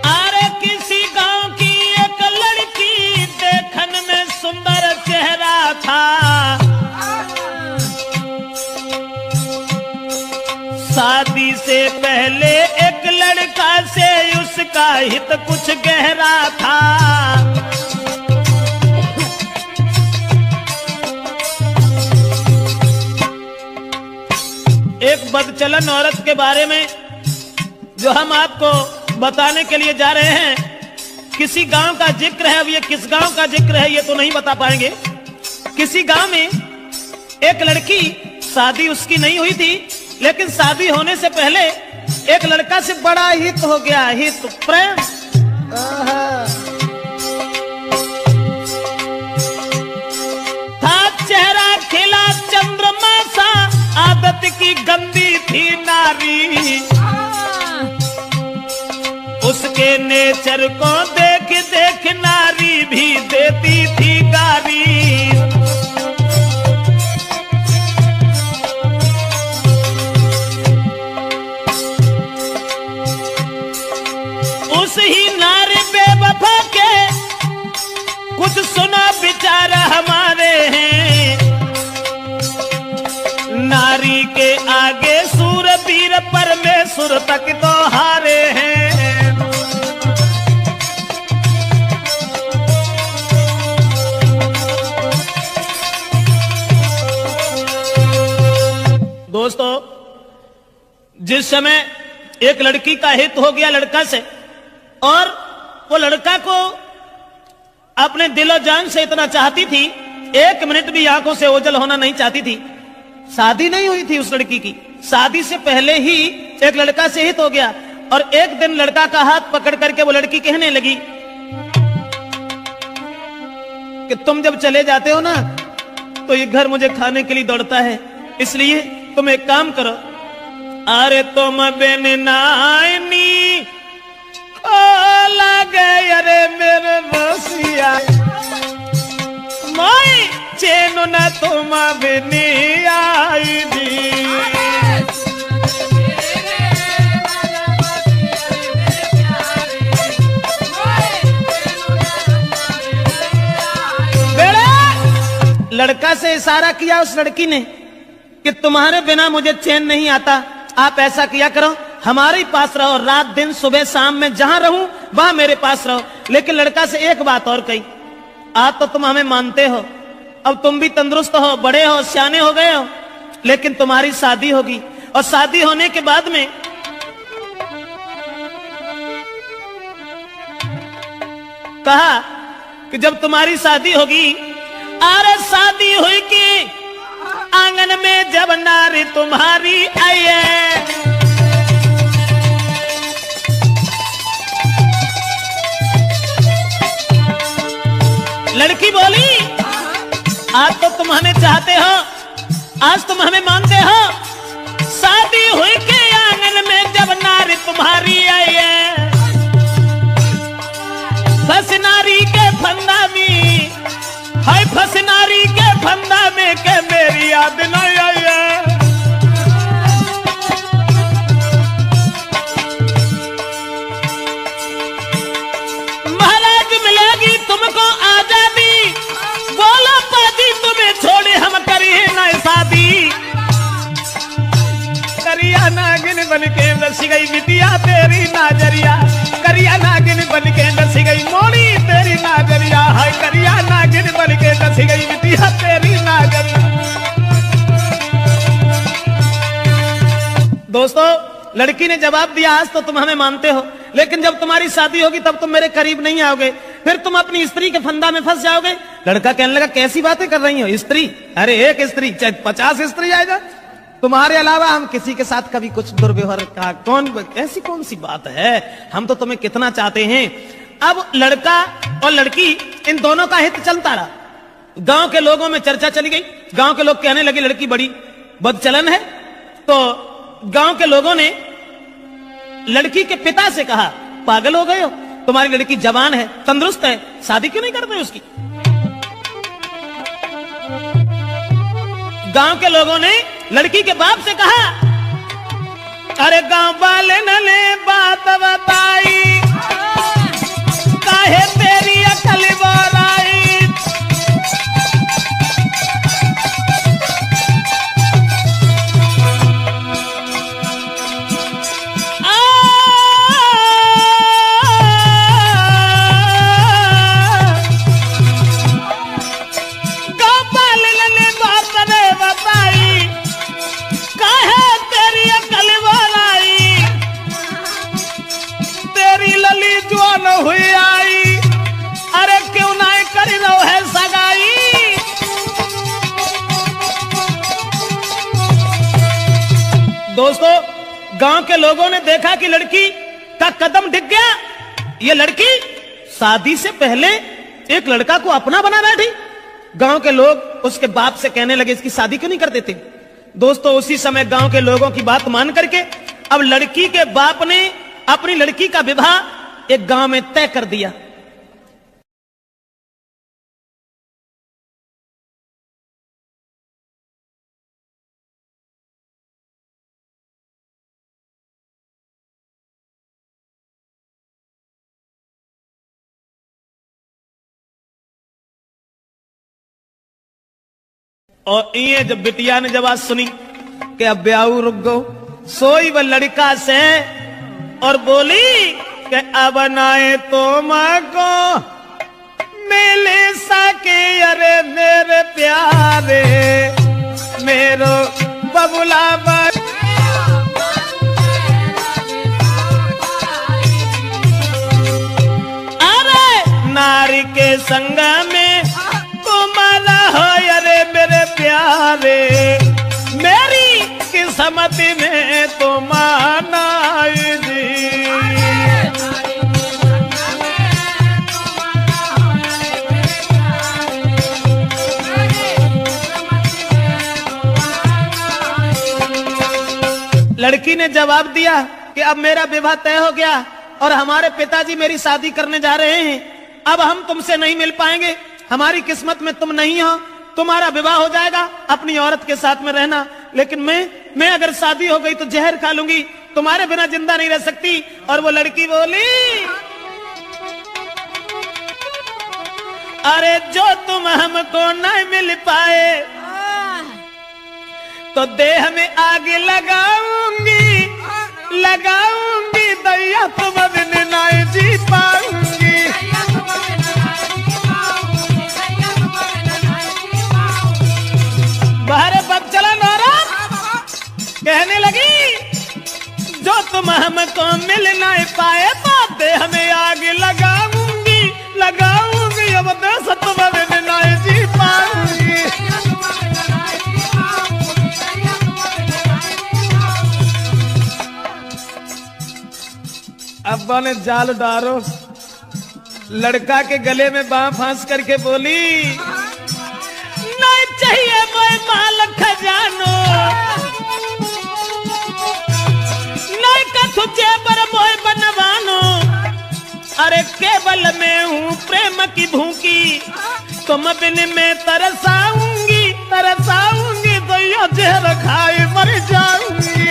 अरे किसी गांव की एक लड़की देखने में सुंदर चेहरा था, शादी से पहले एक लड़का से उसका हित कुछ गहरा था। एक बदचलन औरत के बारे में जो हम आपको बताने के लिए जा रहे हैं, किसी गांव का जिक्र है। अब ये किस गांव का जिक्र है ये तो नहीं बता पाएंगे। किसी गांव में एक लड़की, शादी उसकी नहीं हुई थी, लेकिन शादी होने से पहले एक लड़का से बड़ा हित हो गया, हित प्रेम। था चेहरा खिला चंद्रमा सा, आदत की गंदी थी नारी, उसके नेचर को देख देख नारी भी देती थी गारी। उस ही नारे बेवफा के कुछ सुना विचार हमारे हैं, नारी के आगे सूरवीर परमेश्वर तक तो हारे हैं। दोस्तों, जिस समय एक लड़की का हित हो गया लड़का से, और वो लड़का को अपने दिलो जान से इतना चाहती थी, एक मिनट भी आंखों से ओझल होना नहीं चाहती थी। शादी नहीं हुई थी उस लड़की की, शादी से पहले ही एक लड़का से हित हो गया। और एक दिन लड़का का हाथ पकड़ करके वो लड़की कहने लगी कि तुम जब चले जाते हो ना तो ये घर मुझे खाने के लिए दौड़ता है, इसलिए तुम एक काम करो, अरे तुम बिन नानी लगे अरे मेरे रसिया, मैं चैन न तुम बिनी आई दी। लड़का से इशारा किया उस लड़की ने कि तुम्हारे बिना मुझे चैन नहीं आता, आप ऐसा किया करो, हमारे ही पास रहो, रात दिन सुबह शाम में जहां रहूं वहां मेरे पास रहो। लेकिन लड़का से एक बात और कही, आज तो तुम हमें मानते हो, अब तुम भी तंदुरुस्त हो, बड़े हो, सियाने हो गए हो, लेकिन तुम्हारी शादी होगी, और शादी होने के बाद में कहा कि जब तुम्हारी शादी होगी, अरे शादी हुई कि आंगन में जब नारी तुम्हारी आई है, लड़की बोली आज तो तुम हमें चाहते हो, आज तुम हमें मानते हो, शादी हुई के आंगन में जब नारी तुम्हारी आई है, फंस नारी के फंदा में, हाय फंस नारी के फंदा में के मेरी याद नहीं आई है। महाराज मिलेगी तुमको आजादी, बोलो पादी तुम्हें छोड़े हम करिए ना शादी, करिया नागिन बन के बस गई बिटिया तेरी नाजरिया, करिया नागिन बन के बस गई मोड़ी तेरी नाजरिया, हाय करिया नागिन बन के बस गई बिटिया तेरी नाजरिया। दोस्तों, लड़की ने जवाब दिया आज तो तुम हमें मानते हो, लेकिन जब तुम्हारी शादी होगी तब तुम मेरे करीब नहीं आओगे, फिर तुम अपनी स्त्री के फंदा में फंस जाओगे। लड़का कहने लगा कैसी बातें कर रही हो, स्त्री, अरे एक स्त्री चाहे 50 स्त्री आएगा, तुम्हारे अलावा हम किसी के साथ कभी कुछ दुर्व्यवहार का ऐसी कौन सी बात है, हम तो तुम्हें कितना चाहते हैं। अब लड़का और लड़की इन दोनों का हित चलता रहा, गांव के लोगों में चर्चा चली गई, गांव के लोग कहने लगे लड़की बड़ी बदचलन है। तो गांव के लोगों ने लड़की के पिता से कहा पागल हो गए हो, तुम्हारी लड़की जवान है, तंदुरुस्त है, शादी क्यों नहीं करते उसकी। गांव के लोगों ने लड़की के बाप से कहा अरे गांव वाले ने बात बताई, काहे तेरी अकल बोराई। गांव वाले ने बात बताई, काहे तेरी अकल बोराई। तेरी लली जवान हुई आई, अरे क्यों ना कर लो है सगाई। दोस्तों, गांव के लोगों ने देखा कि लड़की का कदम ढिक गया। ये लड़की शादी से पहले एक लड़का को अपना बना बैठी। गांव के लोग उसके बाप से कहने लगे इसकी शादी क्यों नहीं कर देते। दोस्तों, उसी समय गांव के लोगों की बात मान करके अब लड़की के बाप ने अपनी लड़की का विवाह एक गांव में तय कर दिया। और ये जब बिटिया ने जब आज सुनी कि अब ब्याह रुक गो, सोई वह लड़का से और बोली कि अब नाए तो माँ को मिले सके। अरे मेरे प्यारे मेरो बबुला अरे नारी के संग में तुम्हारा हो। अरे मेरे प्यारे मेरी किस्मत में तुम आना जी। लड़की ने जवाब दिया कि अब मेरा विवाह तय हो गया और हमारे पिताजी मेरी शादी करने जा रहे हैं। अब हम तुमसे नहीं मिल पाएंगे, हमारी किस्मत में तुम नहीं हो। तुम्हारा विवाह हो जाएगा, अपनी औरत के साथ में रहना। लेकिन मैं अगर शादी हो गई तो जहर खा लूंगी, तुम्हारे बिना जिंदा नहीं रह सकती। और वो लड़की बोली, अरे जो तुम हमको नहीं मिल पाए तो देह में आग लगाऊंगी, लगाऊंगी दैया तुम बिन नहीं जी पाऊंगी। बाहर पग चला नारा कहने लगी, जो तुम हमको मिल नहीं पाए तो देह में आग लगाऊंगी, लगाऊंगी अब देश तुम बिन नहीं जी पाऊंगी। अब्बा ने जाल डारो, लड़का के गले में बांह फांस करके बोली, नहीं चाहिए मोए माल खजानो, नहीं कथु जेबर मोए बनवानो। अरे केवल मैं हूँ प्रेम की भूखी, तुम बिन में तरसाऊंगी, तरसाऊंगी तो ये जहर खाए मर जाऊंगी।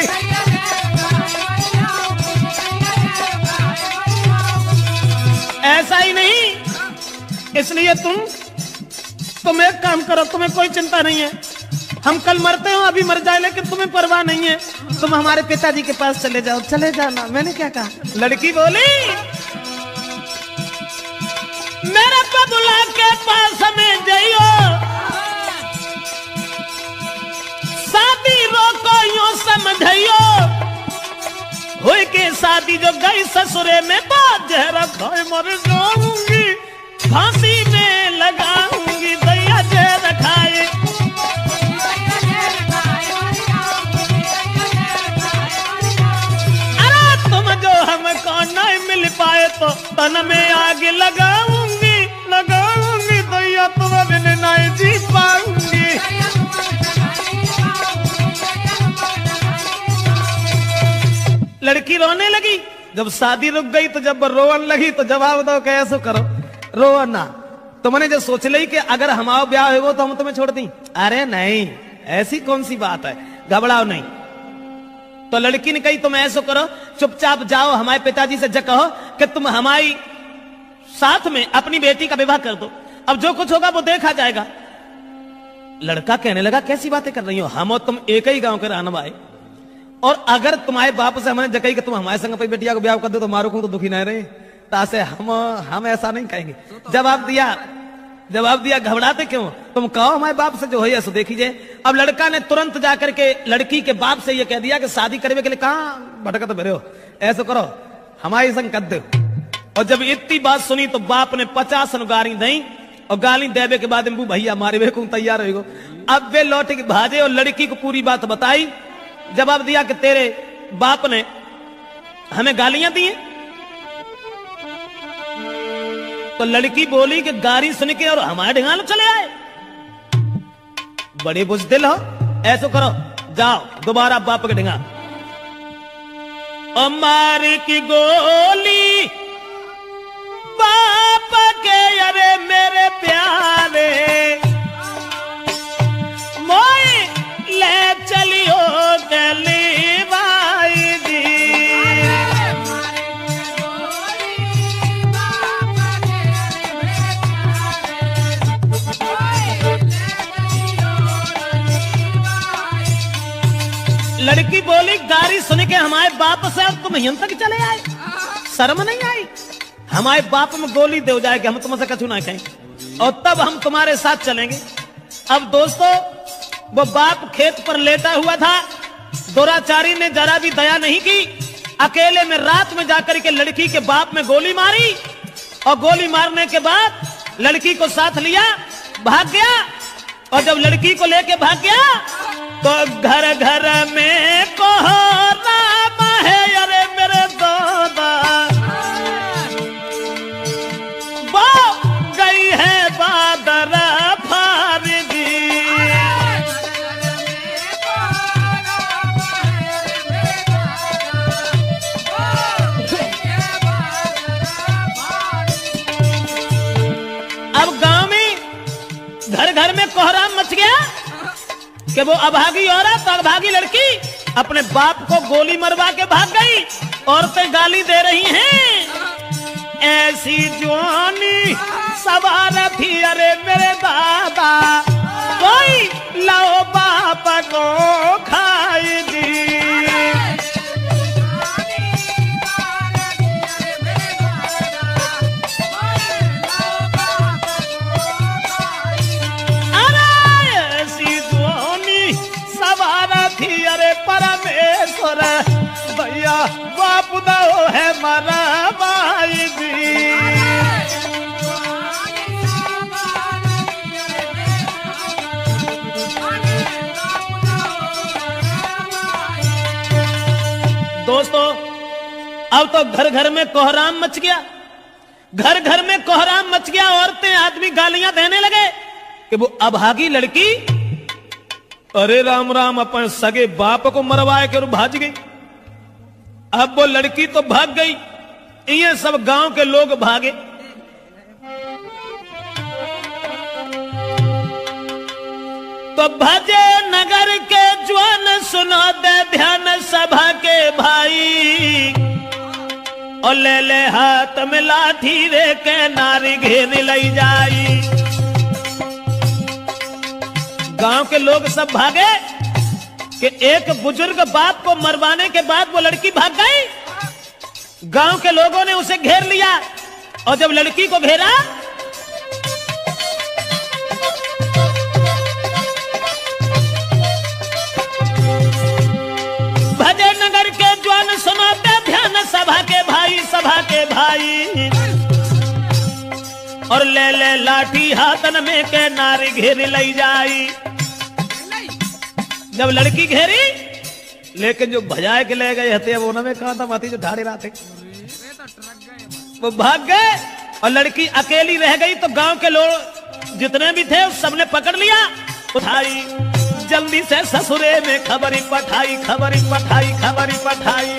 ऐसा ही नहीं, इसलिए तुम एक काम करो, तुम्हें कोई चिंता नहीं है, हम कल मरते हो अभी मर जाए, लेकिन तुम्हें परवाह नहीं है, तुम हमारे पिताजी के पास चले जाओ। चले जाना, मैंने क्या कहा। लड़की बोली, मेरे बबुला के पास में जाइयो, शादी रोको यूं समझियो, हुई के शादी जो गई ससुरे में बात जहर खाए मर जाऊंगी, फांसी में लगाऊंगी दैया जहर खाए। अरे तुम जो हमको नहीं मिल पाए तो तन में आग लगाऊंगी, लगाऊंगी दैया तुम बिन नहीं जी पाऊंगी। लड़की रोने लगी। जब शादी रुक गई तो जब रोवन लगी तो जवाब दो कैसे करो, रो ना। तुमने जो सोच ली कि अगर हमारा ब्याह हो तो हम तुम्हें छोड़ दी, अरे नहीं, ऐसी कौन सी बात है, घबराओ नहीं। तो लड़की ने कही तुम ऐसा करो, चुपचाप जाओ हमारे पिताजी से जा कहो कि तुम हमारी साथ में अपनी बेटी का विवाह कर दो, अब जो कुछ होगा वो देखा जाएगा। लड़का कहने लगा कैसी बातें कर रही हो, हम और तुम एक ही गांव के रहने वाले, और अगर तुम्हारे बाप से हमने जगह कि तुम हमारे संग अपनी बेटिया को ब्याह कर दो तो मारो को तो दुखी नहीं रहे, तासे हम ऐसा नहीं कहेंगे। जवाब दिया घबराते क्यों, तुम कहो हमारे बाप से जो हो ऐसा देखिए। अब लड़का ने तुरंत जाकर के लड़की के बाप से ये कह दिया कि शादी करने के लिए कहां भटका तो मेरे हो, ऐसा करो हमारे संग कर दो। और जब इतनी बात सुनी तो बाप ने 50 गाली दी, और गाली देवे के बाद भैया मारे वे को तैयार हो। अब वे लौट के भाजे और लड़की को पूरी बात बताई, जवाब दिया कि तेरे बाप ने हमें गालियां दी हैं। तो लड़की बोली कि गाली सुन के और हमारे ढिंगाल चले आए, बड़े बुजदिल हो, ऐसा करो जाओ दोबारा बाप के ढिंगा। मार की गोली बाप के, अरे मेरे प्यारे मोई ले चलियो गली भाई जी। लड़की बोली गाली सुन के हमारे बाप से अब तुम यहां तक चले आए, शर्म नहीं आई, हमारे बाप में गोली दे जाएगी, हम तुमसे कछु ना कहें और तब हम तुम्हारे साथ चलेंगे। अब दोस्तों वो बाप खेत पर लेटा हुआ था, दुराचारी ने जरा भी दया नहीं की, अकेले में रात में जाकर के लड़की के बाप में गोली मारी, और गोली मारने के बाद लड़की को साथ लिया भाग गया। और जब लड़की को लेके भाग गया तो घर घर में कोहराम है, अरे मेरे दादा वो गई है बादर फारगी। अब गांव में घर घर में कोहराम मच गया कि वो अभागी औरत और अभागी लड़की अपने बाप को गोली मरवा के भाग गई। औरतें गाली दे रही हैं, ऐसी जवानी सवार थी, अरे मेरे दादा कोई लाओ बाप को खाएगी। अरे परमेश्वर भैया बाप दो है मरा भाई जी। दोस्तों अब तो घर घर में कोहराम मच गया, घर घर में कोहराम मच गया, औरतें आदमी गालियां देने लगे कि वो अभागी लड़की अरे राम राम अपन सगे बाप को मरवाए के और भाग गई। अब वो लड़की तो भाग गई, ये सब गांव के लोग भागे। तो भजे नगर के जवान सुनो दे ध्यान सभा के भाई, और ले ले हाथ में लाठी रे के नारी घेर लई जाई। गांव के लोग सब भागे कि एक बुजुर्ग बाप को मरवाने के बाद वो लड़की भाग गई। गांव के लोगों ने उसे घेर लिया, और जब लड़की को घेरा भजे नगर के जवान सुनाते ध्यान सभा के भाई, सभा के भाई, और ले ले लाठी हाथन में के नारी घेर लई जाई। जब लड़की घेरी, लेकिन जो भजाए के ले गए हते वो में कहा था माती जो ढाड़े रहा थे वो भाग गए, और लड़की अकेली रह गई। तो गांव के लोग जितने भी थे सबने पकड़ लिया, उठाई जल्दी से ससुरे में खबरी पठाई, खबरी पठाई, खबरी पठाई।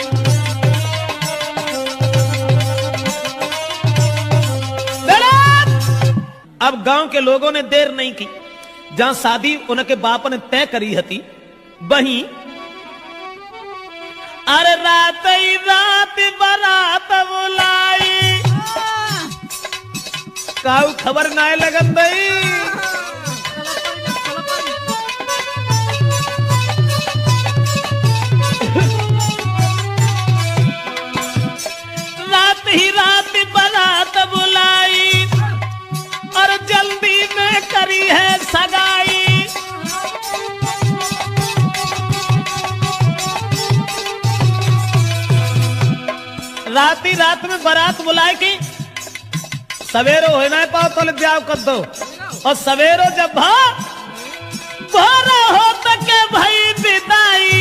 अब गांव के लोगों ने देर नहीं की, जहां शादी उनके बाप ने तय करी हती वहीं अरे रात ही रात बारात बुलाई, काऊ खबर ना लगन दई। रात ही रात बारात बुलाई और जल्दी में करी है सगाई। रात ही रात में बारात बुलाए कि सवेरो हो ना पाओ तो ब्याह कर दो, और सवेरो जब भोरा हो तके भाई विदाई।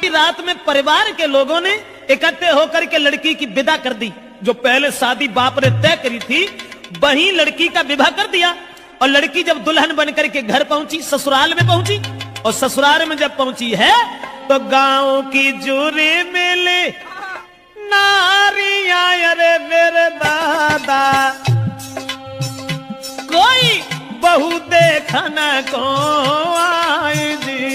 रात में परिवार के लोगों ने इकट्ठे होकर के लड़की की विदा कर दी। जो पहले शादी बाप ने तय करी थी वहीं लड़की का विवाह कर दिया। और लड़की जब दुल्हन बनकर के घर पहुंची, ससुराल में पहुंची, और ससुराल में जब पहुंची है तो गांव की जूरी मिली नारियां, अरे मेरे दादा कोई बहू देखना को आई जी।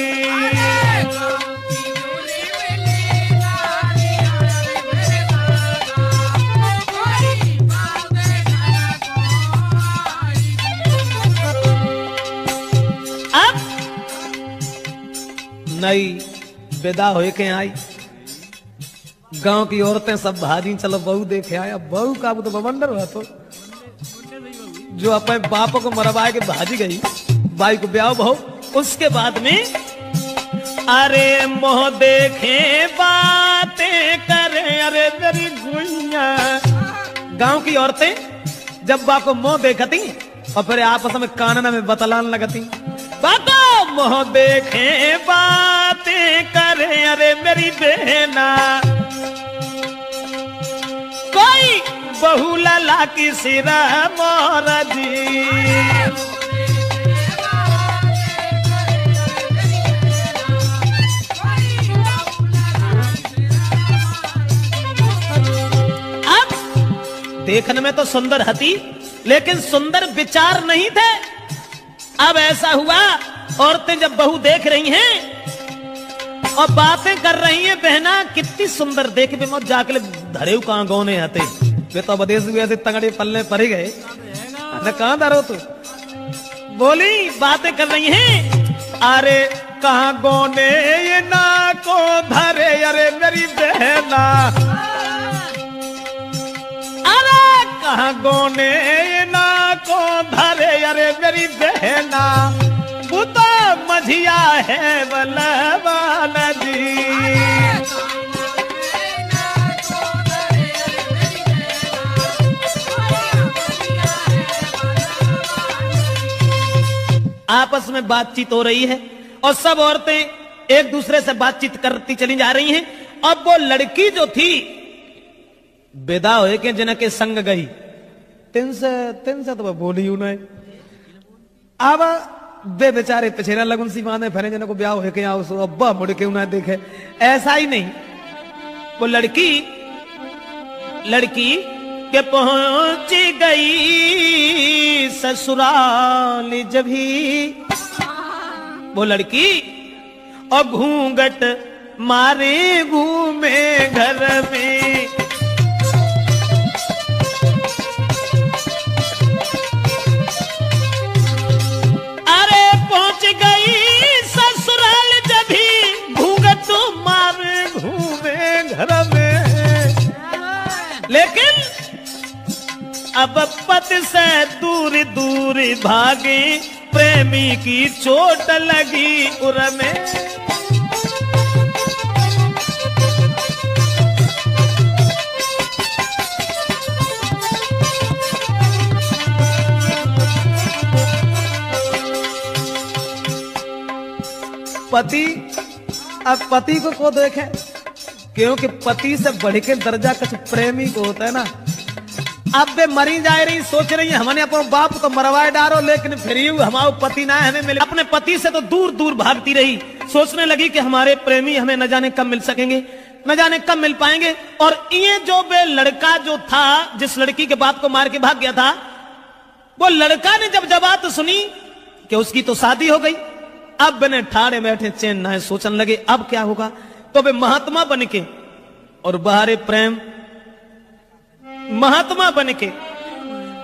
अब नई विदा हो के आई, गांव की औरतें सब भाजी चलो बहू देखे आया। बहू का तो बवंडर हुआ, तो जो अपने बाप को मरवा के भाजी गई, भाई को ब्याह बहू। उसके बाद में अरे मोह देखे बातें करे, अरे मेरी गुइया। गांव की औरतें जब बाप को मोह देखती और फिर आपस में कानना में बतलान लगती, बाबा मोह देखे बातें करे, अरे मेरी बहना कोई बहू लला की सिरा मोरा जी। अब देखने में तो सुंदर हती, लेकिन सुंदर विचार नहीं थे। अब ऐसा हुआ, औरतें जब बहू देख रही हैं और बातें कर रही हैं, बहना कितनी सुंदर देख पे मत जाके धरे कहां गौने आते वे तो बदेश भी ऐसे तंगड़े पल्ले पड़ गए न, कहां धरो तू। बोली बातें कर रही हैं, अरे कहां गौने ये ना को धरे, अरे मेरी बहना अरे कहां गौने ये ना को धरे, अरे मेरी बहना वो तो मझिया है बलवाना जी। आपस में बातचीत हो रही है और सब औरतें एक दूसरे से बातचीत करती चली जा रही हैं। अब वो लड़की जो थी विदा हो के जिनके संग गई, तिन से तो बोली उन्हें। अब वे बेचारे पिछेरा लगन सी बांधे फिरे जिनको ब्याह हो के आओ, अब्बा मुड़ के उन्हें देखे। ऐसा ही नहीं, वो लड़की के पहुंच गई ससुराल जब ही वो लड़की और घूंघट मारे घूमे घर में। अरे पहुंच गई ससुराल जब ही घूंघट मारे घूमे घर में। लेकिन अब पति से दूर दूर भागे, प्रेमी की चोट लगी उर में। पति अब पति को देखे, क्योंकि पति से बढ़ के दर्जा कुछ प्रेमी को होता है ना। अब वे मरी जा रही, सोच रही है हमने अपने बाप को मरवाए डारो, लेकिन फिर हमारा पति ना हमें मिले। अपने पति से तो दूर दूर भागती रही, सोचने लगी कि हमारे प्रेमी हमें न जाने कब मिल सकेंगे, न जाने कब मिल पाएंगे। और ये जो वे लड़का जो था, जिस लड़की के बाप को मार के भाग गया था, वो लड़का ने जब बात सुनी कि उसकी तो शादी हो गई, अब बने ठाड़े बैठे चैन ना है, सोचने लगे अब क्या होगा। तो वे महात्मा बन के और बाहरे प्रेम महात्मा बन के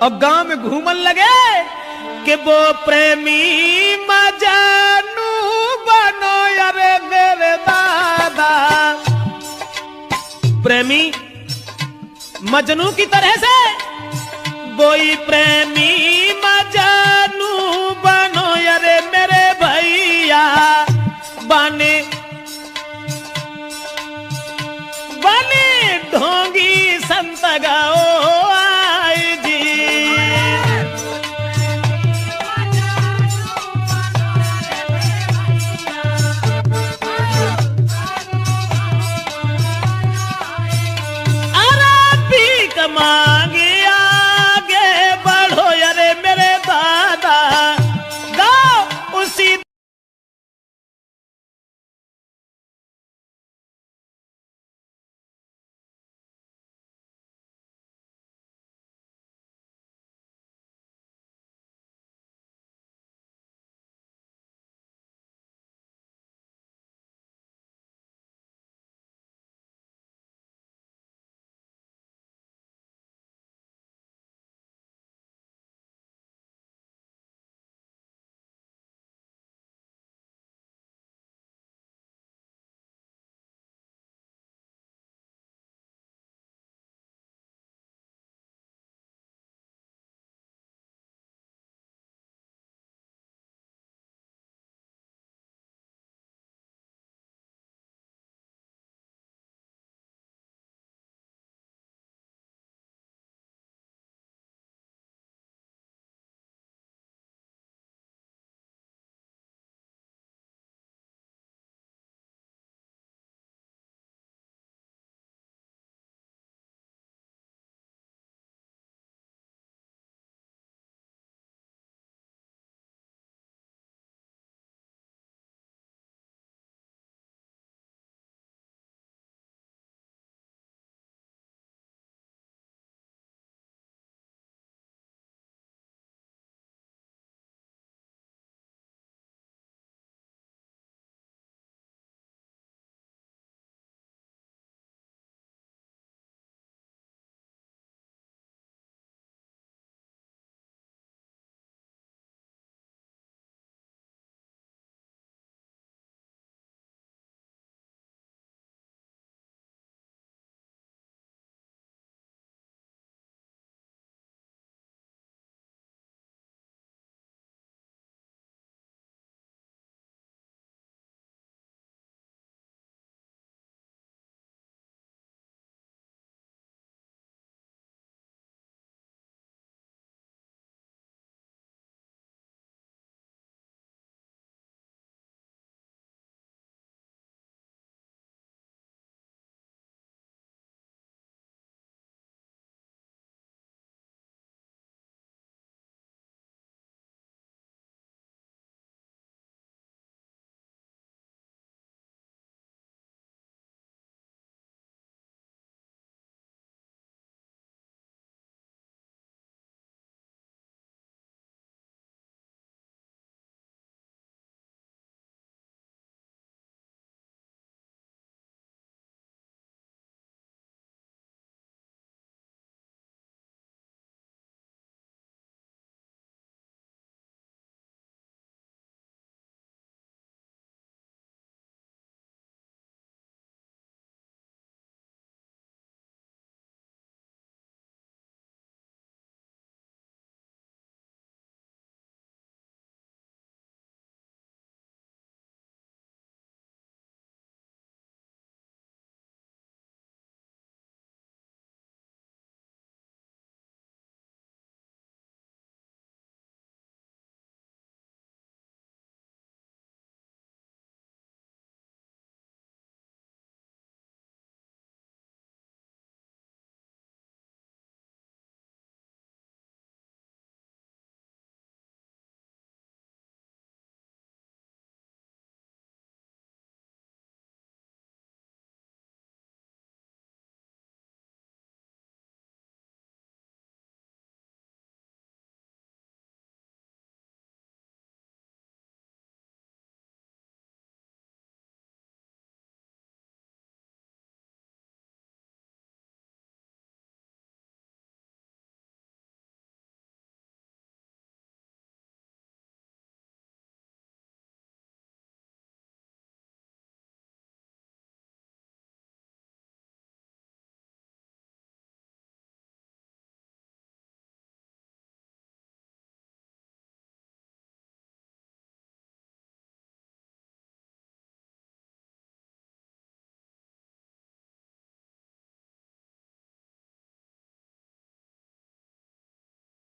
और गांव में घूमन लगे कि वो प्रेमी मजानू बनो यारे मेरे दादा। प्रेमी मजनू की तरह से वही प्रेमी मजानू बनो यारे मेरे भैया। बने बने ढोंगी संत गाओ